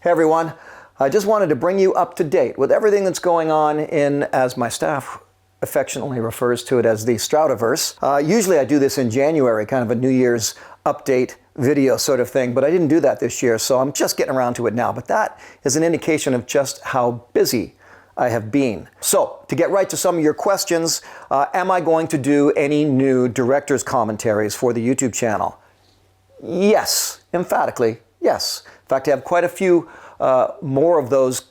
Hey everyone, I just wanted to bring you up to date with everything that's going on in, as my staff affectionately refers to it, as the Stroudiverse. Usually I do this in January, kind of a New Year's update video sort of thing, but I didn't do that this year, so I'm just getting around to it now. But that is an indication of just how busy I have been. So, to get right to some of your questions, am I going to do any new director's commentaries for the YouTube channel? Yes, emphatically, yes. In fact, I have quite a few more of those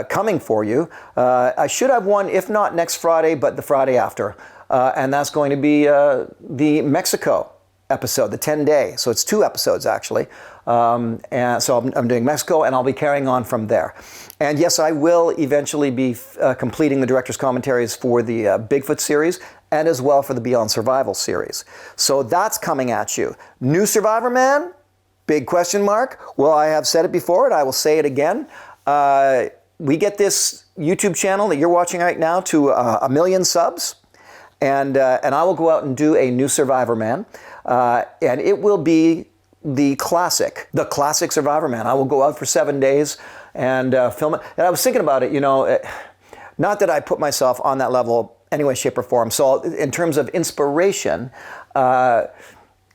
coming for you. I should have one, if not next Friday, but the Friday after. And that's going to be the Mexico episode, the 10-day. So it's 2 episodes, actually. And so I'm doing Mexico, and I'll be carrying on from there. And yes, I will eventually be completing the director's commentaries for the Bigfoot series, and as well for the Beyond Survival series. So that's coming at you. New Survivor Man? Big question mark. Well, I have said it before, and I will say it again. We get this YouTube channel that you're watching right now to 1 million subs, and I will go out and do a New Survivor Man, and it will be the classic Survivor Man. I will go out for 7 days and film it. And I was thinking about it, you know, not that I put myself on that level any way, shape, or form. So in terms of inspiration,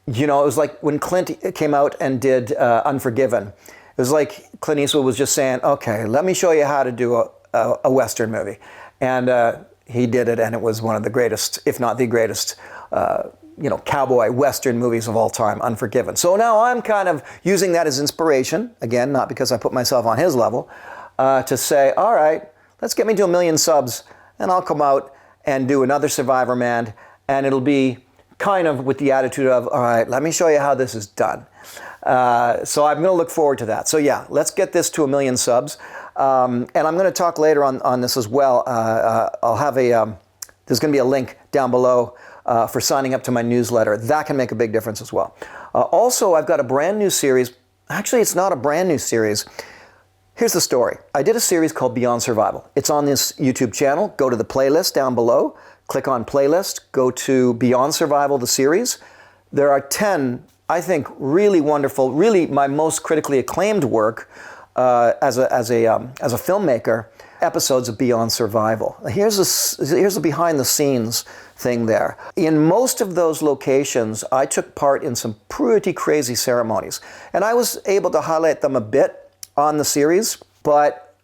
you know, it was like when Clint came out and did Unforgiven. It was like Clint Eastwood was just saying, okay, let me show you how to do a Western movie. And he did it, and it was one of the greatest, if not the greatest, you know, cowboy Western movies of all time, Unforgiven. So now I'm kind of using that as inspiration, again, not because I put myself on his level, to say, all right, let's get me to 1 million subs, and I'll come out and do another Survivor Man, and it'll be kind of with the attitude of, all right, let me show you how this is done. So I'm going to look forward to that. So yeah, let's get this to 1 million subs. And I'm going to talk later on this as well. I'll have there's going to be a link down below for signing up to my newsletter. That can make a big difference as well. Also, I've got a brand new series. Actually, it's not a brand new series. Here's the story. I did a series called Beyond Survival. It's on this YouTube channel. Go to the playlist down below. Click on playlist. Go to Beyond Survival, the series. There are 10, I think, really wonderful, really my most critically acclaimed work as a filmmaker, episodes of Beyond Survival. Here's a behind the scenes thing there. In most of those locations, I took part in some pretty crazy ceremonies, and I was able to highlight them a bit on the series, but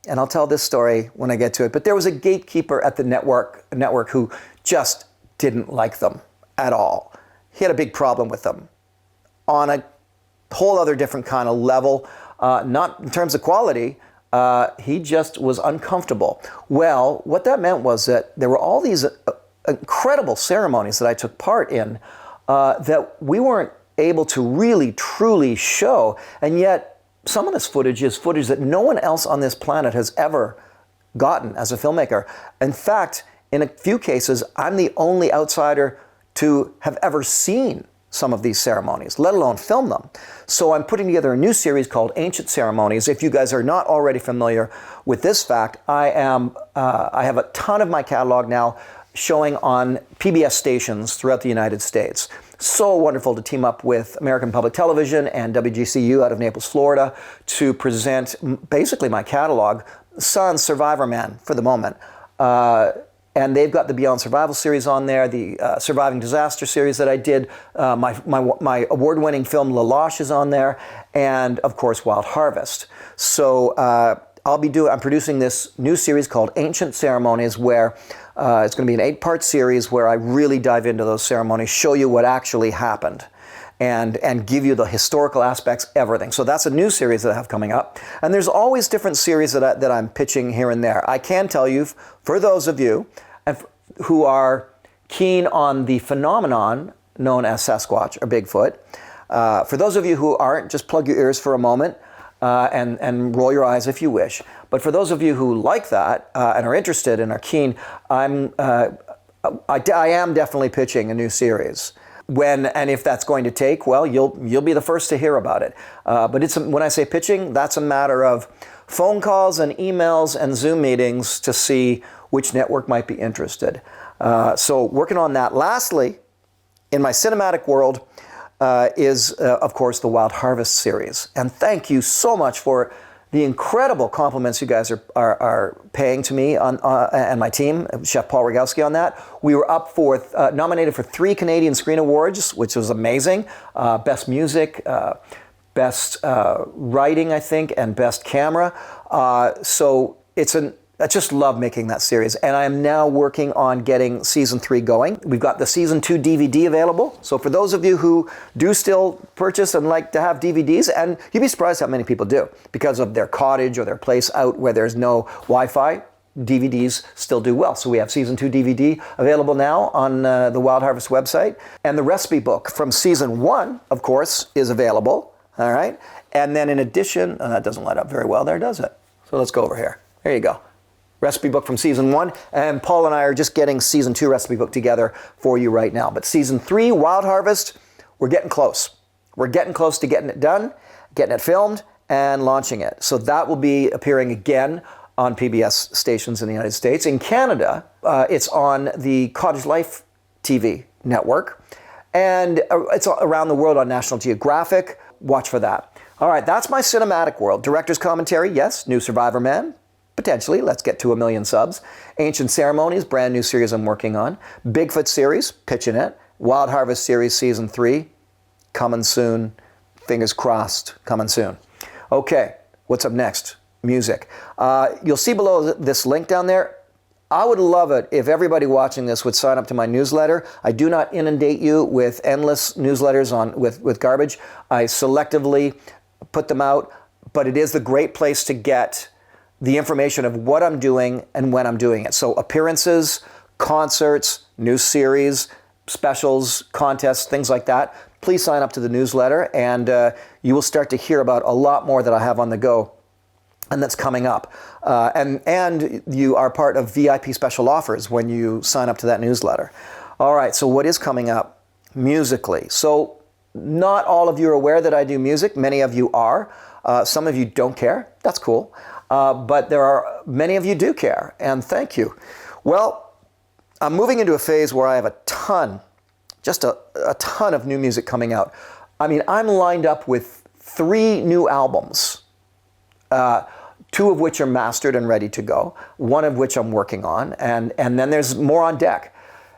and I'll tell this story when I get to it, but there was a gatekeeper at the network who just didn't like them at all. He had a big problem with them on a whole other different kind of level, not in terms of quality. He just was uncomfortable. Well, what that meant was that there were all these incredible ceremonies that I took part in that we weren't able to really, truly show, and yet some of this footage is footage that no one else on this planet has ever gotten as a filmmaker. In fact, in a few cases, I'm the only outsider to have ever seen some of these ceremonies, let alone film them. So I'm putting together a new series called Ancient Ceremonies. If you guys are not already familiar with this fact, I have a ton of my catalog now showing on PBS stations throughout the United States. So wonderful to team up with American Public Television and WGCU out of Naples, Florida, to present basically my catalog, sans Survivor Man for the moment. And they've got the Beyond Survival series on there, the Surviving Disaster series that I did, my award-winning film La Loche is on there, and of course Wild Harvest. So I'm producing this new series called Ancient Ceremonies, where it's going to be an 8-part series where I really dive into those ceremonies, show you what actually happened, and give you the historical aspects, everything. So that's a new series that I have coming up. And there's always different series that I'm pitching here and there. I can tell you, for those of you who are keen on the phenomenon known as Sasquatch or Bigfoot, for those of you who aren't, just plug your ears for a moment and roll your eyes if you wish. But for those of you who like that and are interested and are keen, I am definitely pitching a new series. When and if that's going to take, well, you'll be the first to hear about it. But when I say pitching, that's a matter of phone calls and emails and Zoom meetings to see which network might be interested. So working on that. Lastly, in my cinematic world is, of course, the Wild Harvest series. And thank you so much for the incredible compliments you guys are paying to me and my team, Chef Paul Rogowski, on that. We were up for, nominated for 3 Canadian Screen Awards, which was amazing. Best Music, Best Writing, I think, and Best Camera. So I just love making that series, and I am now working on getting season 3 going. We've got the season 2 DVD available. So for those of you who do still purchase and like to have DVDs, and you'd be surprised how many people do, because of their cottage or their place out where there's no Wi-Fi, DVDs still do well. So we have season 2 DVD available now on the Wild Harvest website. And the recipe book from season 1, of course, is available. All right. And then in addition, that doesn't light up very well there, does it? So let's go over here. There you go. Recipe book from season 1, and Paul and I are just getting season 2 recipe book together for you right now. But season 3, Wild Harvest, we're getting close. We're getting close to getting it done, getting it filmed, and launching it. So that will be appearing again on PBS stations in the United States. In Canada, it's on the Cottage Life TV network, and it's around the world on National Geographic. Watch for that. All right, that's my cinematic world. Director's commentary, yes. New Survivor Man. Potentially, let's get to 1 million subs. Ancient Ceremonies, brand new series I'm working on. Bigfoot series, pitching it. Wild Harvest series, season 3, coming soon. Fingers crossed, coming soon. Okay, what's up next? Music. You'll see below this link down there. I would love it if everybody watching this would sign up to my newsletter. I do not inundate you with endless newsletters with garbage. I selectively put them out, but it is the great place to get the information of what I'm doing and when I'm doing it. So appearances, concerts, new series, specials, contests, things like that. Please sign up to the newsletter, and you will start to hear about a lot more that I have on the go and that's coming up. And you are part of VIP special offers when you sign up to that newsletter. All right, so what is coming up musically? So not all of you are aware that I do music. Many of you are. Some of you don't care. That's cool. But there are many of you do care, and thank you. Well, I'm moving into a phase where I have a ton, just a ton of new music coming out. I mean, I'm lined up with 3 new albums, 2 of which are mastered and ready to go, 1 of which I'm working on, and then there's more on deck.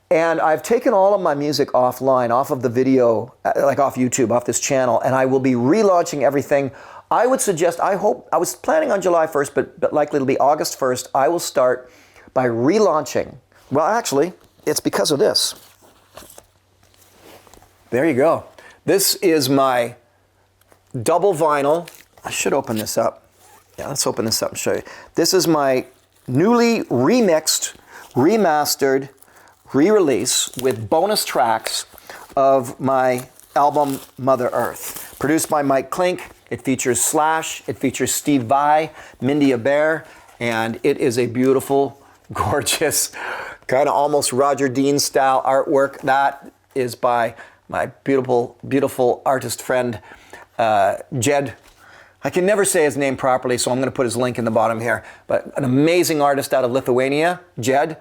And I've taken all of my music offline, off of the video, like off YouTube, off this channel, and I will be relaunching everything. I would suggest, I was planning on July 1st, but likely it'll be August 1st. I will start by relaunching. Well, actually, it's because of this. There you go. This is my double vinyl. I should open this up. Yeah, let's open this up and show you. This is my newly remixed, remastered, re-release with bonus tracks of my album Mother Earth. Produced by Mike Klink. It features Slash, it features Steve Vai, Mindy Abair, and it is a beautiful, gorgeous, kind of almost Roger Dean style artwork. That is by my beautiful, beautiful artist friend, Jed. I can never say his name properly, so I'm going to put his link in the bottom here. But an amazing artist out of Lithuania, Jed.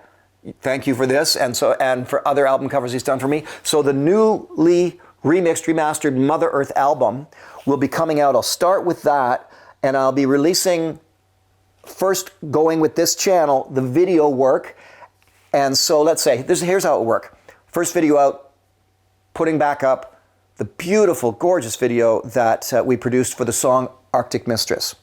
Thank you for this, and for other album covers he's done for me. So the newly remixed, remastered Mother Earth album will be coming out. I'll start with that, and I'll be releasing, first going with this channel, the video work. And so let's say, here's how it will work. First video out, putting back up the beautiful, gorgeous video that we produced for the song Arctic Mistress.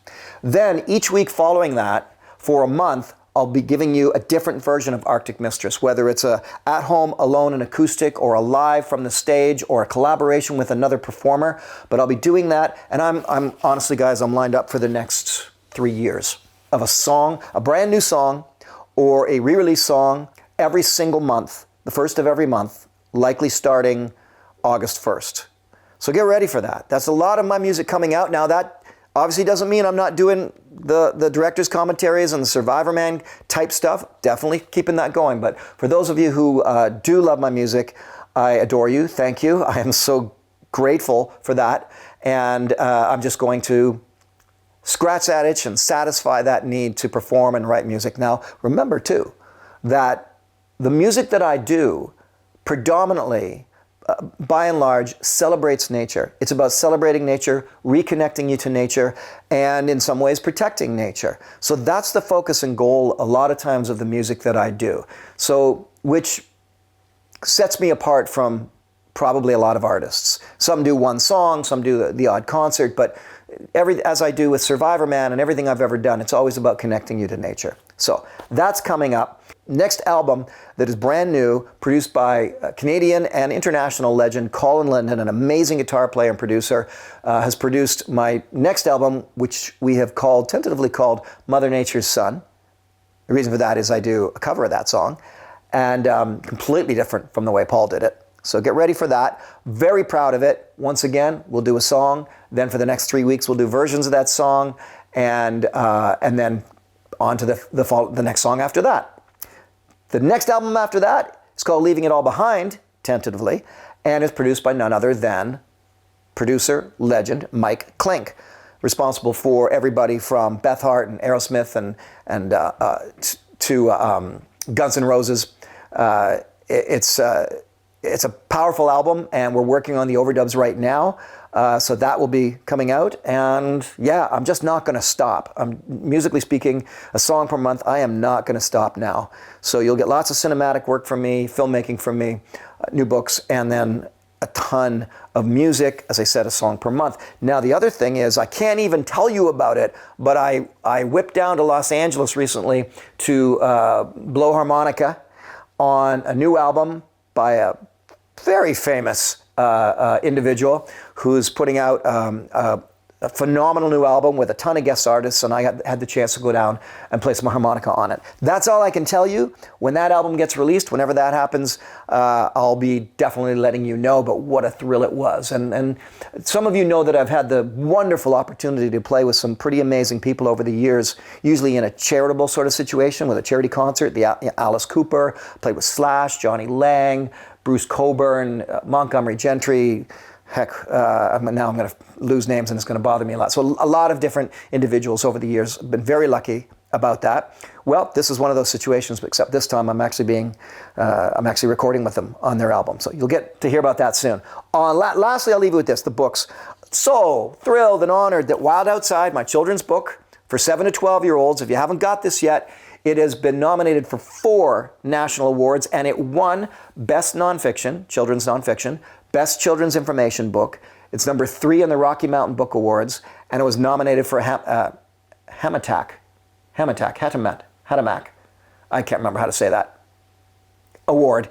Then each week following that, for a month, I'll be giving you a different version of Arctic Mistress, whether it's a at-home, alone, and acoustic, or a live from the stage, or a collaboration with another performer. But I'll be doing that, and I'm honestly, guys, I'm lined up for the next 3 years of a song, a brand new song, or a re-release song every single month, the first of every month, likely starting August 1st. So get ready for that. That's a lot of my music coming out. Now that obviously doesn't mean I'm not doing the director's commentaries and the Survivor Man type stuff. Definitely keeping that going. But for those of you who do love my music, I adore you. Thank you. I am so grateful for that. And I'm just going to scratch that itch and satisfy that need to perform and write music. Now, remember too, that the music that I do predominantly by and large, celebrates nature. It's about celebrating nature, reconnecting you to nature, and in some ways protecting nature. So that's the focus and goal a lot of times of the music that I do. So, which sets me apart from probably a lot of artists. Some do one song, some do the odd concert, but as I do with Survivor Man and everything I've ever done, it's always about connecting you to nature. So that's coming up. Next album that is brand new, produced by Canadian and international legend Colin Linden, an amazing guitar player and producer, has produced my next album, which we have tentatively called Mother Nature's Son. The reason for that is I do a cover of that song, and completely different from the way Paul did it. So get ready for that. Very proud of it. Once again, we'll do a song. Then for the next 3 weeks, we'll do versions of that song, and then on to the next song after that. The next album after that is called Leaving It All Behind, tentatively, and is produced by none other than producer, legend, Mike Klink, responsible for everybody from Beth Hart and Aerosmith and to Guns N' Roses. It's a powerful album, and we're working on the overdubs right now. So that will be coming out, and yeah, I'm just not going to stop. Musically speaking, a song per month, I am not going to stop now. So you'll get lots of cinematic work from me, filmmaking from me, new books, and then a ton of music, as I said, a song per month. Now, the other thing is, I can't even tell you about it, but I whipped down to Los Angeles recently to blow harmonica on a new album by a very famous individual who's putting out a phenomenal new album with a ton of guest artists, and I had the chance to go down and play some harmonica on it. That's all I can tell you. When that album gets released, whenever that happens, I'll be definitely letting you know, but what a thrill it was. And some of you know that I've had the wonderful opportunity to play with some pretty amazing people over the years, usually in a charitable sort of situation with a charity concert. Alice Cooper, played with Slash, Johnny Lang, Bruce Coburn, Montgomery Gentry. Heck, now I'm going to lose names and it's going to bother me a lot. So a lot of different individuals over the years. I've been very lucky about that. Well, this is one of those situations, except this time I'm actually recording with them on their album. So you'll get to hear about that soon. Lastly, I'll leave you with this, the books. So thrilled and honored that Wild Outside, my children's book for 7 to 12-year-olds, if you haven't got this yet, it has been nominated for 4 national awards, and it won Best Nonfiction, Children's Nonfiction, Best Children's Information Book. It's number 3 in the Rocky Mountain Book Awards, and it was nominated for Hamatak. I can't remember how to say that. Award.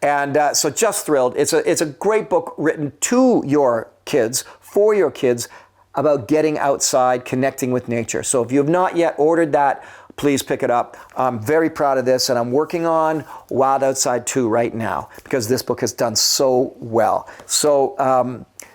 And so just thrilled. It's a great book written to your kids, for your kids, about getting outside, connecting with nature. So if you have not yet ordered that, please pick it up. I'm very proud of this, and I'm working on Wild Outside 2 right now because this book has done so well. So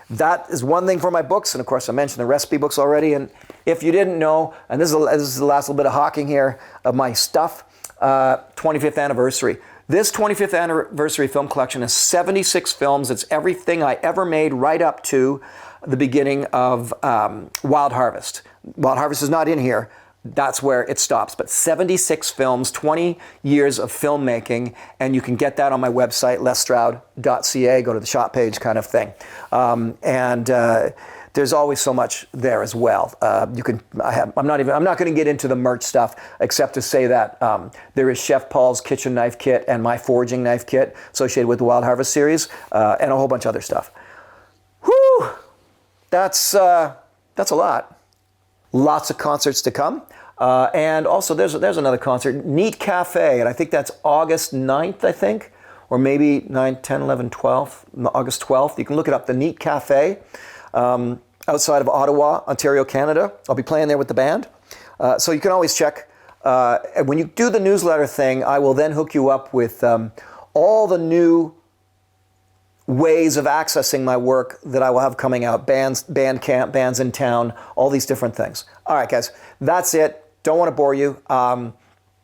that is one thing for my books, and of course I mentioned the recipe books already. And if you didn't know, and this is the last little bit of hawking here of my stuff, 25th anniversary. This 25th anniversary film collection is 76 films. It's everything I ever made right up to the beginning of Wild Harvest. Wild Harvest is not in here. That's where it stops. But 76 films, 20 years of filmmaking, and you can get that on my website, lesstroud.ca. Go to the shop page kind of thing. There's always so much there as well. I'm not going to get into the merch stuff except to say that there is Chef Paul's kitchen knife kit and my foraging knife kit associated with the Wild Harvest series, and a whole bunch of other stuff. Whew! That's a lot. Lots of concerts to come. And also there's another concert, Neat Cafe, and I think that's August 9th, I think, or maybe 9th, 10th, 11th, 12th, August 12th. You can look it up, the Neat Cafe, outside of Ottawa, Ontario, Canada. I'll be playing there with the band. So you can always check. When you do the newsletter thing, I will then hook you up with all the new ways of accessing my work that I will have coming out, Bandcamp, bands in town, all these different things. All right, guys, that's it. Don't want to bore you. I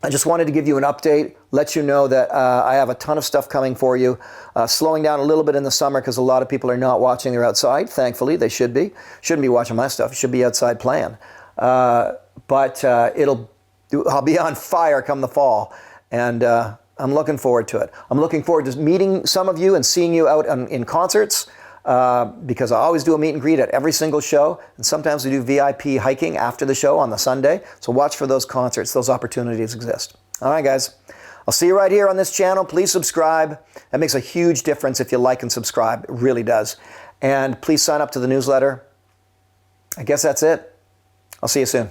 just wanted to give you an update, let you know that I have a ton of stuff coming for you. Slowing down a little bit in the summer because a lot of people are not watching. They're outside, thankfully. They should be. Shouldn't be watching my stuff. Should be outside playing. But I'll be on fire come the fall. And I'm looking forward to it. I'm looking forward to meeting some of you and seeing you out in concerts, because I always do a meet and greet at every single show. And sometimes we do VIP hiking after the show on the Sunday. So watch for those concerts. Those opportunities exist. All right, guys. I'll see you right here on this channel. Please subscribe. That makes a huge difference if you like and subscribe. It really does. And please sign up to the newsletter. I guess that's it. I'll see you soon.